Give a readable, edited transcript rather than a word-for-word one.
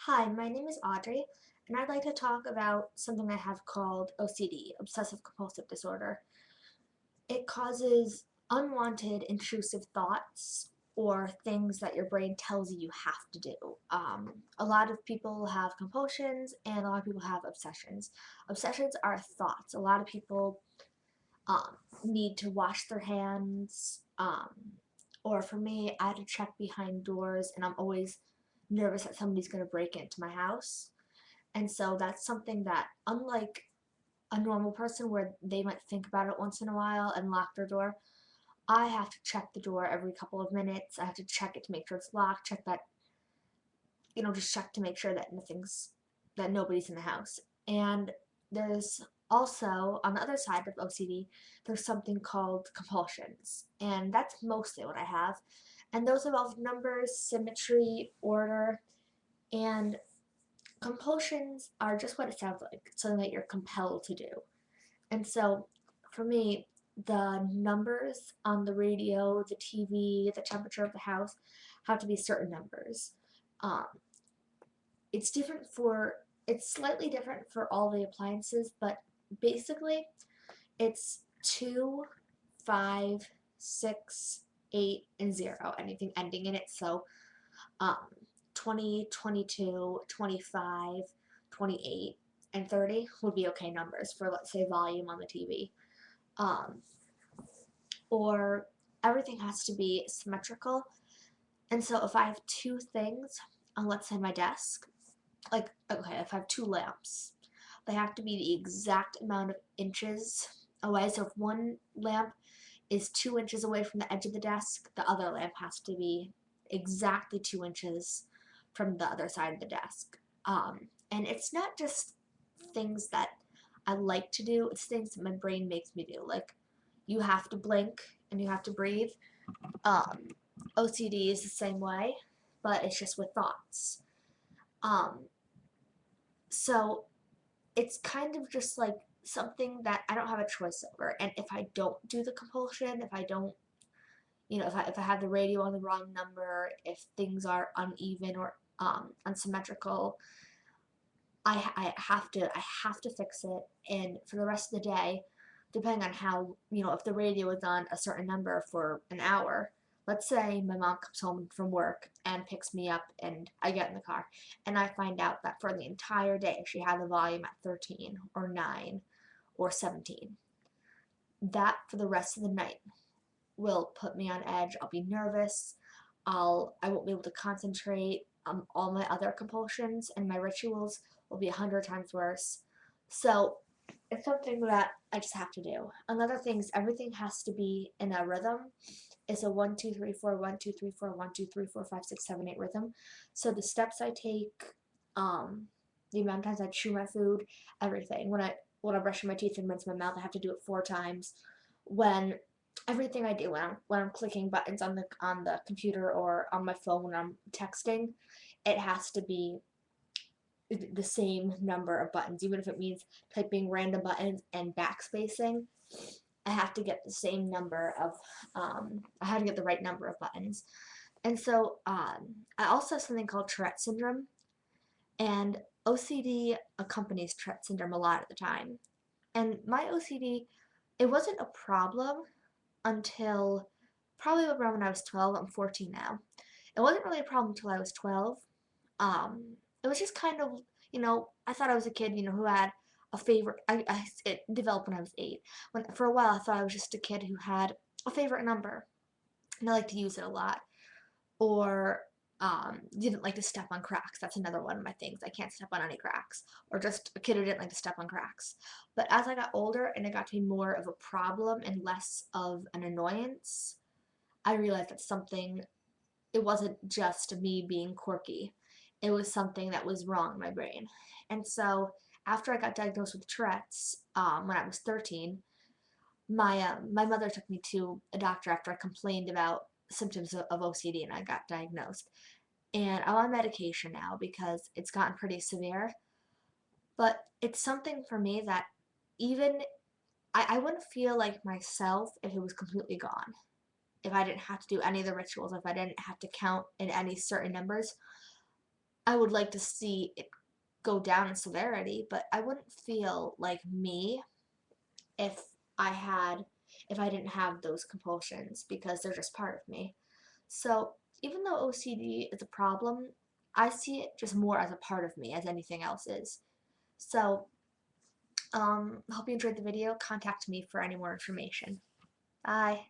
Hi, my name is Audrey, and I'd like to talk about something I have called OCD, Obsessive Compulsive Disorder. It causes unwanted, intrusive thoughts or things that your brain tells you have to do. A lot of people have compulsions, and a lot of people have obsessions. Obsessions are thoughts. A lot of people need to wash their hands, or for me, I have to check behind doors, and I'm always nervous that somebody's going to break into my house. And so that's something that, unlike a normal person where they might think about it once in a while and lock their door, I have to check the door every couple of minutes. I have to check it to make sure it's locked, check that, just check to make sure that nobody's in the house. And there's also, on the other side of OCD, there's something called compulsions. And that's mostly what I have. And those involve numbers, symmetry, order, and compulsions are just what it sounds like, something that you're compelled to do. And so for me, the numbers on the radio, the TV, the temperature of the house have to be certain numbers. Um, it's slightly different for all the appliances, but basically it's 2, 5, 6, 8, and 0, anything ending in it. So um, 20, 22, 25, 28, and 30 would be okay numbers for, let's say, volume on the TV. Um, or everything has to be symmetrical. And so if I have two things on, let's say, my desk, like, okay, if I have two lamps, they have to be the exact amount of inches away. So if one lamp is 2 inches away from the edge of the desk, the other lamp has to be exactly 2 inches from the other side of the desk. And it's not just things that I like to do, it's things that my brain makes me do. Like, you have to blink and you have to breathe. Um, OCD is the same way, but it's just with thoughts. Um, so it's kind of just like something that I don't have a choice over. And if I don't do the compulsion, if I don't, if I have the radio on the wrong number, if things are uneven or unsymmetrical, I have to fix it. And for the rest of the day, depending on how, if the radio is on a certain number for an hour, let's say my mom comes home from work and picks me up and I get in the car and I find out that for the entire day she had the volume at 13 or 9 or 17. That for the rest of the night will put me on edge. I'll be nervous. I won't be able to concentrate. All my other compulsions and my rituals will be 100 times worse. So it's something that I just have to do. Another thing is everything has to be in a rhythm. It's a 1 2 3 4 1 2 3 4 1 2 3 4 5 6 7 8 rhythm. So the steps I take, um, the amount of times I chew my food, everything. When I'm brushing my teeth and rinse my mouth, I have to do it 4 times. When everything I do when I'm clicking buttons on the computer or on my phone when I'm texting, it has to be the same number of buttons, even if it means typing random buttons and backspacing. I have to get the same number of I have to get the right number of buttons. And so I also have something called Tourette syndrome, and OCD accompanies Tourette syndrome a lot of the time. And my OCD, it wasn't a problem until probably around when I was 12. I'm 14 now. It wasn't really a problem until I was 12. It was just kind of, I thought I was a kid, who had a favorite. It developed when I was 8. For a while, I thought I was just a kid who had a favorite number, and I liked to use it a lot. Or didn't like to step on cracks. That's another one of my things. I can't step on any cracks. Or just a kid who didn't like to step on cracks. But as I got older and it got to be more of a problem and less of an annoyance, I realized that it wasn't just me being quirky. It was something that was wrong in my brain. And so after I got diagnosed with Tourette's when I was 13, my mother took me to a doctor after I complained about symptoms of OCD and I got diagnosed. And I'm on medication now because it's gotten pretty severe. But it's something for me that even I wouldn't feel like myself if it was completely gone. If I didn't have to do any of the rituals, if I didn't have to count in any certain numbers. I would like to see it go down in severity, but I wouldn't feel like me if I had if I didn't have those compulsions because they're just part of me. So even though OCD is a problem, I see it just more as a part of me as anything else is. So hope you enjoyed the video. Contact me for any more information. Bye.